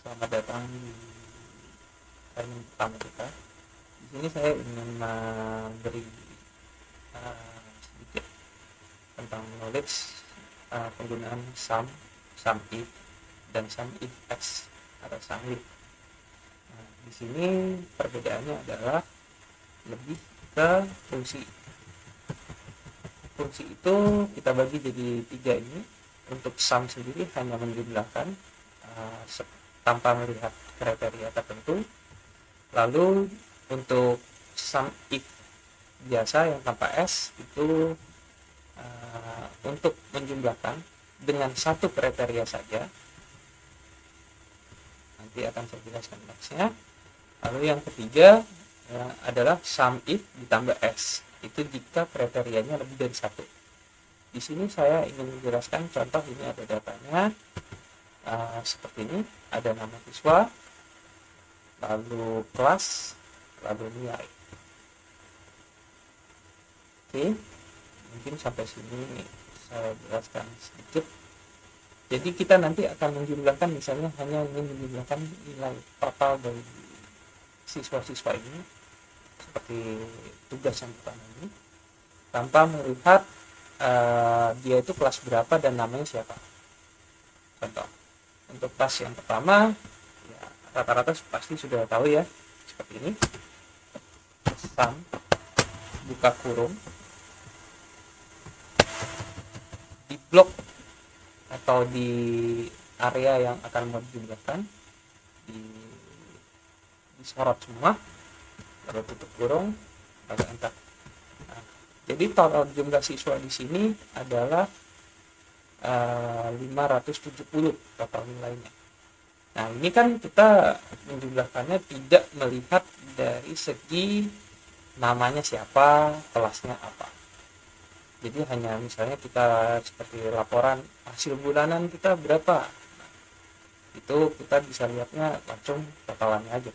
Selamat datang di training pertama kita. Di sini saya ingin memberi sedikit tentang knowledge penggunaan sum, sum if, dan sum if x atau sum if. Nah, di sini perbedaannya adalah lebih ke fungsi. Fungsi itu kita bagi jadi 3 ini. Untuk sum sendiri hanya menjumlahkan tanpa melihat kriteria tertentu. Lalu untuk sum if biasa yang tanpa S itu untuk menjumlahkan dengan satu kriteria saja. Nanti akan saya jelaskan nextnya. Lalu yang ketiga adalah sum if ditambah S. Itu jika kriterianya lebih dari satu. Di sini saya ingin menjelaskan contoh. Ini ada datanya seperti ini. Ada nama siswa, lalu kelas, lalu nilai. Oke, mungkin sampai sini saya jelaskan sedikit. Jadi kita nanti akan menjumlahkan, misalnya hanya ingin menjumlahkan nilai total dari siswa-siswa ini, seperti tugas yang pertama ini, tanpa melihat dia itu kelas berapa dan namanya siapa. Contoh, untuk kelas yang pertama, ya, rata-rata pasti sudah tahu ya, seperti ini. Sum, buka kurung, di blok atau di area yang akan mau dijumlahkan, disorot semua, lalu tutup kurung, lalu enter. Jadi total jumlah siswa di sini adalah 570 total nilainya. Nah, ini kan kita menjumlahkannya tidak melihat dari segi namanya siapa, kelasnya apa. Jadi hanya misalnya kita seperti laporan hasil bulanan kita berapa. Nah, itu kita bisa lihatnya langsung totalannya aja.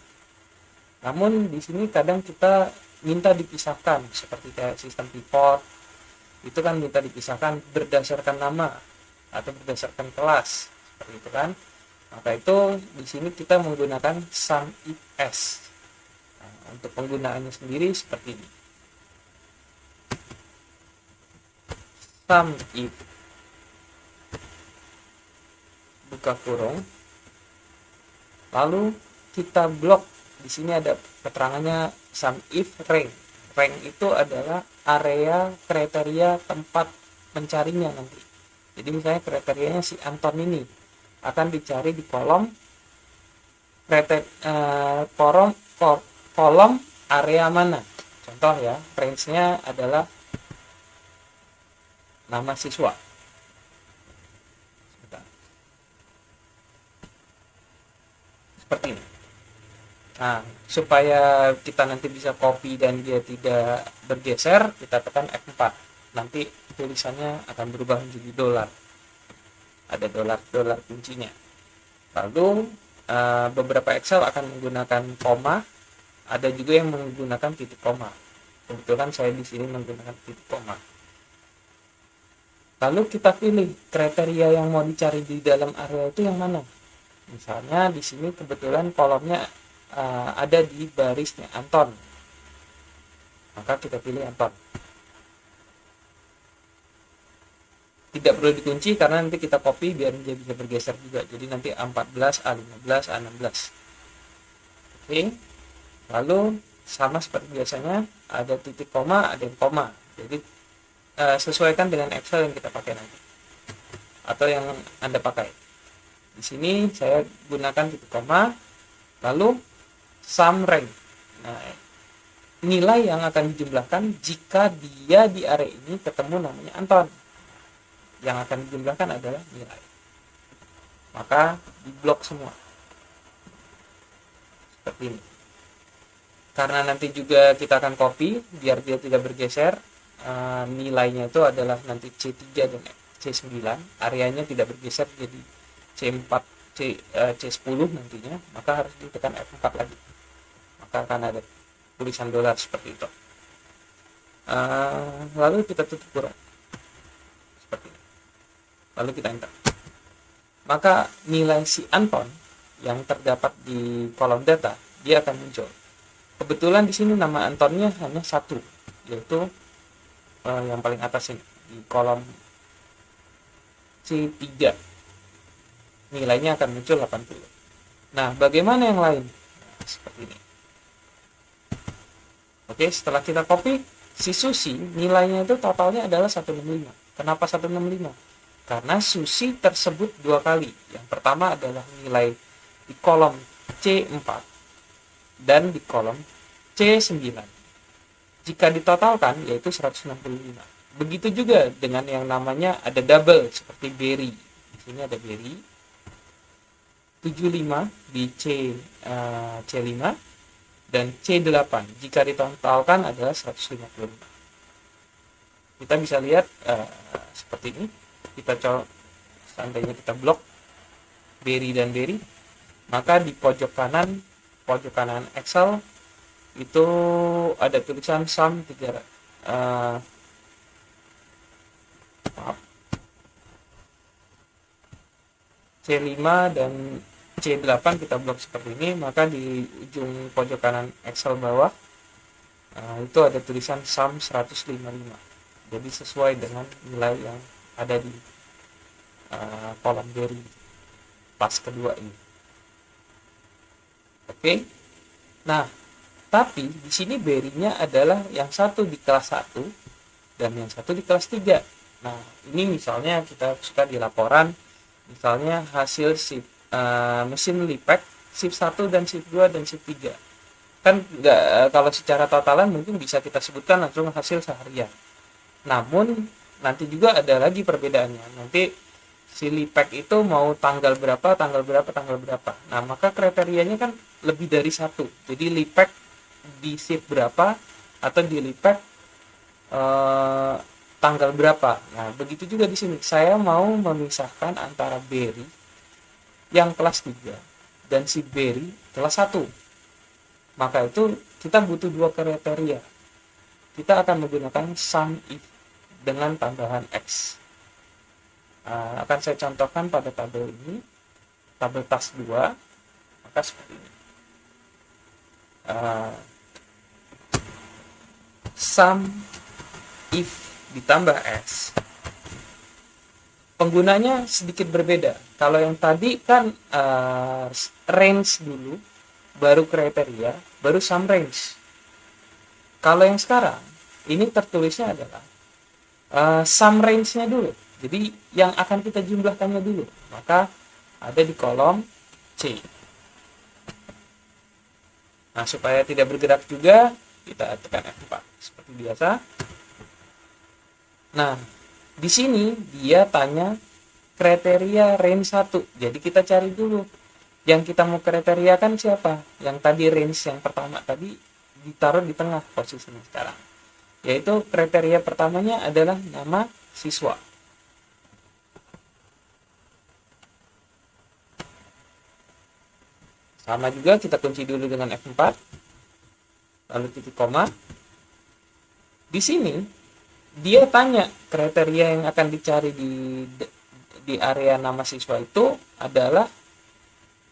Namun di sini kadang kita minta dipisahkan, seperti kayak sistem pivot itu kan minta dipisahkan berdasarkan nama atau berdasarkan kelas, seperti itu kan. Maka itu di sini kita menggunakan sum if s. Nah, untuk penggunaannya sendiri seperti ini. Sum if buka kurung, lalu kita blok. Di sini ada keterangannya sum if rank. Rank itu adalah area kriteria tempat mencarinya nanti. Jadi misalnya kriterianya si Anton ini akan dicari di kolom kolom area mana. Contoh ya, range-nya adalah nama siswa. Seperti ini. Nah, supaya kita nanti bisa copy dan dia tidak bergeser, kita tekan F4. Nanti tulisannya akan berubah menjadi dolar. Ada dolar kuncinya. Lalu beberapa Excel akan menggunakan koma, ada juga yang menggunakan titik koma. Kebetulan saya di sini menggunakan titik koma. Lalu kita pilih kriteria yang mau dicari di dalam area itu yang mana. Misalnya di sini kebetulan kolomnya ada di barisnya Anton, maka kita pilih Anton. Tidak perlu dikunci karena nanti kita copy biar dia bisa bergeser juga. Jadi nanti A14, A15, A16. Oke. Lalu sama seperti biasanya, ada titik koma, ada yang koma. Jadi sesuaikan dengan Excel yang kita pakai nanti atau yang Anda pakai. Di sini saya gunakan titik koma, lalu sum rank. Nah, nilai yang akan dijumlahkan jika dia di area ini ketemu namanya Anton. Yang akan dijumlahkan adalah nilai. Maka diblok semua. Seperti ini. Karena nanti juga kita akan copy biar dia tidak bergeser. Nilainya itu adalah nanti C3 dan C9. Areanya tidak bergeser jadi C4, C10 nantinya. Maka harus ditekan F4 lagi. Maka akan ada tulisan dolar seperti itu. Lalu kita tutup kurung seperti ini. Lalu kita enter. Maka nilai si Anton yang terdapat di kolom data, dia akan muncul. Kebetulan di sini nama Antonnya hanya satu, yaitu yang paling atas ini di kolom C3. Nilainya akan muncul 80. Nah, bagaimana yang lain? Nah, seperti ini. Oke, setelah kita copy, si Susi nilainya itu totalnya adalah 165. Kenapa 165? Karena Susi tersebut dua kali. Yang pertama adalah nilai di kolom C4 dan di kolom C9. Jika ditotalkan yaitu 165. Begitu juga dengan yang namanya ada double seperti Berry. Di sini ada Berry 75 di C5 dan C8. Jika ditotalkan adalah 155. Kita bisa lihat seperti ini. Kita coba, seandainya kita blok Berry dan Berry, maka di pojok kanan Excel itu ada tulisan sum 3 C5 dan C8 kita blok seperti ini, maka di ujung pojok kanan Excel bawah itu ada tulisan sum 155. Jadi sesuai dengan nilai yang ada di kolom Berry pas kedua ini. Oke. Nah, tapi di sini Berry-nya adalah yang satu di kelas 1 dan yang satu di kelas 3. Nah, ini misalnya kita suka di laporan, misalnya hasil mesin lipat shift 1 dan shift 2 dan shift 3. Kan kalau secara totalan mungkin bisa kita sebutkan langsung hasil seharian. Namun nanti juga ada lagi perbedaannya. Nanti si lipat itu mau tanggal berapa. Nah, maka kriterianya kan lebih dari satu. Jadi lipat di shift berapa atau di lipat tanggal berapa. Nah, begitu juga di sini. Saya mau memisahkan antara Berry yang kelas 3 dan si Berry kelas 1. Maka itu kita butuh dua kriteria. Kita akan menggunakan sum if dengan tambahan X. Akan saya contohkan pada tabel ini, tabel task 2, maka seperti ini. Sum if ditambah S. Penggunanya sedikit berbeda. Kalau yang tadi kan range dulu, baru kriteria, baru sum range. Kalau yang sekarang, ini tertulisnya adalah sum range-nya dulu. Jadi yang akan kita jumlahkannya dulu. Maka ada di kolom C. Nah, supaya tidak bergerak juga, kita tekan F4 seperti biasa. Nah, di sini dia tanya kriteria range 1. Jadi kita cari dulu. Yang kita mau kriteriakan siapa? Yang tadi range yang pertama tadi ditaruh di tengah posisinya sekarang. Yaitu kriteria pertamanya adalah nama siswa. Sama juga kita kunci dulu dengan F4. Lalu titik koma. Di sini dia tanya kriteria yang akan dicari di area nama siswa itu adalah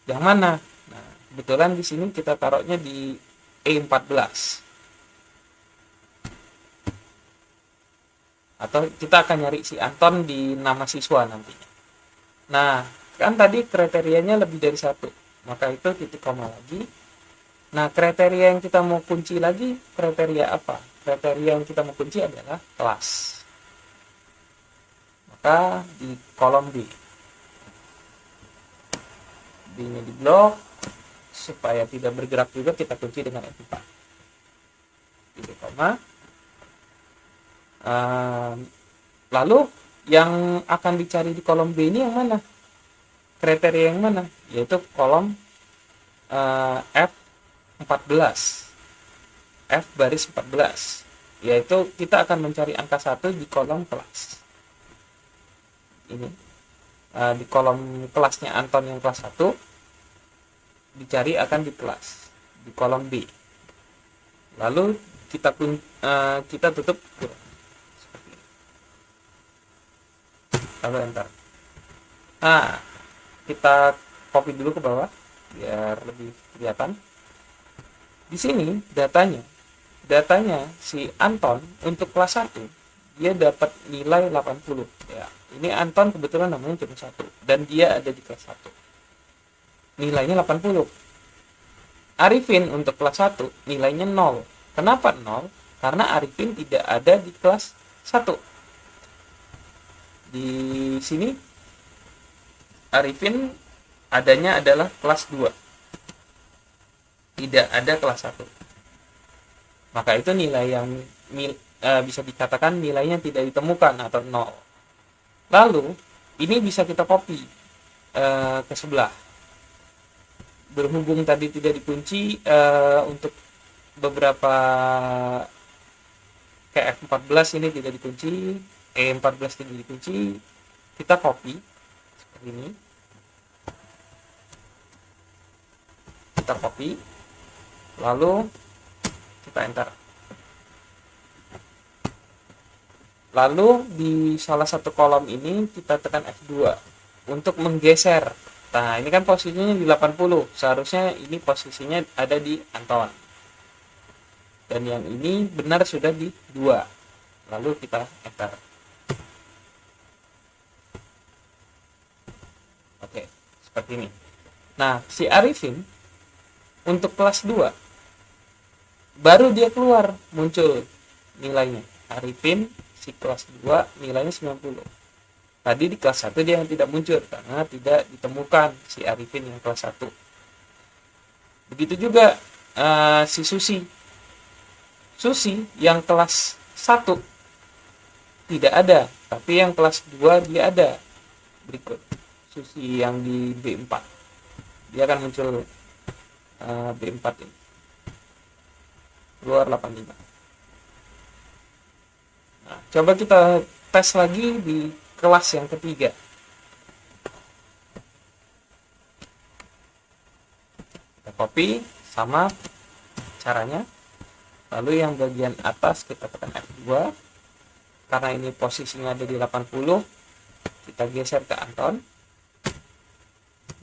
yang mana. Nah, kebetulan di sini kita taruhnya di E14. Atau kita akan nyari si Anton di nama siswa nantinya. Nah, kan tadi kriterianya lebih dari satu. Maka itu titik koma lagi. Nah, kriteria yang kita mau kunci lagi, kriteria apa? Kriteria yang kita mau kunci adalah kelas. Maka di kolom B. B-nya di blok. Supaya tidak bergerak juga, kita kunci dengan F4. Titik koma. Lalu, yang akan dicari di kolom B ini yang mana? Kriteria yang mana? Yaitu kolom F14. F baris 14. Yaitu kita akan mencari angka 1 di kolom kelas. Ini. Di kolom kelasnya Anton yang kelas 1. Dicari akan di kelas. Di kolom B. Lalu kita tutup. Seperti ini. Lalu enter. Nah, kita copy dulu ke bawah. biar lebih kelihatan. Di sini datanya si Anton untuk kelas 1 dia dapat nilai 80 ya. Ini Anton kebetulan namanya cuma 1 dan dia ada di kelas 1. Nilainya 80. Arifin untuk kelas 1 nilainya 0. Kenapa 0? Karena Arifin tidak ada di kelas 1. Di sini Arifin adanya adalah kelas 2. Tidak ada kelas 1. Maka itu nilai yang bisa dikatakan nilainya tidak ditemukan atau 0. Lalu ini bisa kita copy ke sebelah. Berhubung tadi tidak dikunci, untuk beberapa kayak F14 ini tidak dikunci, E14 tidak dikunci, kita copy seperti ini. Kita copy, lalu kita enter. Lalu di salah satu kolom ini kita tekan F2 untuk menggeser. Nah, ini kan posisinya di 80. Seharusnya ini posisinya ada di Anton. Dan yang ini benar sudah di 2. Lalu kita enter. Oke, seperti ini. Nah, si Arifin untuk kelas 2 baru dia keluar muncul nilainya. Arifin si kelas 2 nilainya 90. Tadi di kelas 1 dia tidak muncul karena tidak ditemukan si Arifin yang kelas 1. Begitu juga si Susi. Susi yang kelas 1 tidak ada, tapi yang kelas 2 dia ada. Berikut Susi yang di B4. Dia akan muncul B4 ini. Keluar 85. Nah, coba kita tes lagi di kelas yang ketiga. Kita copy, sama caranya. Lalu yang bagian atas kita tekan F2. Karena ini posisinya ada di 80, kita geser ke Anton.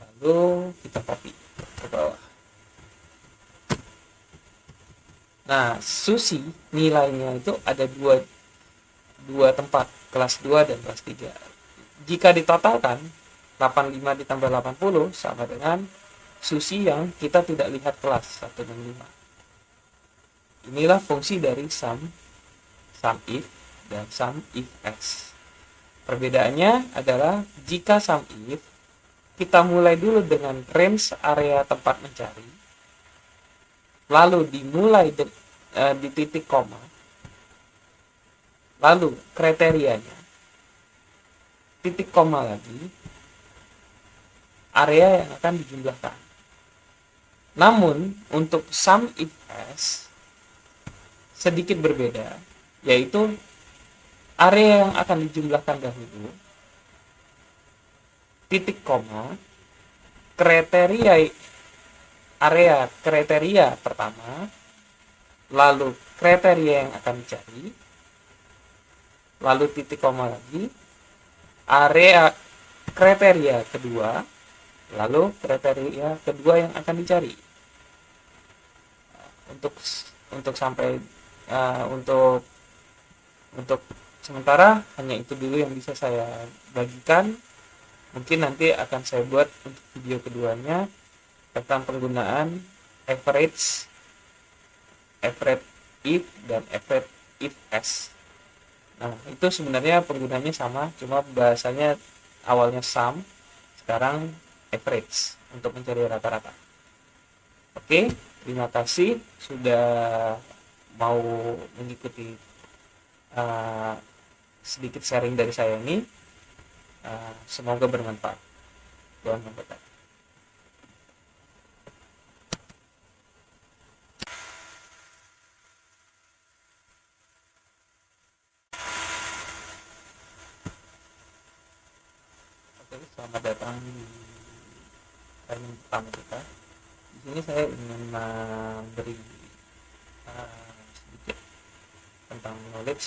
Lalu kita copy ke bawah. Nah, Susi nilainya itu ada dua tempat, kelas 2 dan kelas 3. Jika ditotalkan 85 ditambah 80 sama dengan Susi yang kita tidak lihat kelas 1 dan 5. Inilah fungsi dari sum if dan sum if s. Perbedaannya adalah jika sum if kita mulai dulu dengan range area tempat mencari, lalu dimulai di titik koma, lalu kriterianya titik koma lagi, area yang akan dijumlahkan. Namun untuk sum if s sedikit berbeda, yaitu area yang akan dijumlahkan dahulu, titik koma, kriteria pertama, lalu kriteria yang akan dicari, lalu titik koma lagi, area kriteria kedua, lalu kriteria kedua yang akan dicari. Untuk sampai untuk sementara hanya itu dulu yang bisa saya bagikan. Mungkin nanti akan saya buat untuk video keduanya tentang penggunaan average if dan average if s. Nah, itu sebenarnya penggunanya sama, cuma bahasanya awalnya sum, sekarang average untuk mencari rata-rata. Oke, terima kasih sudah mau mengikuti sedikit sharing dari saya ini. Semoga bermanfaat. Tuhan memberkati. Oke, selamat datang di training pertama kita. Di sini saya ingin memberi sedikit tentang knowledge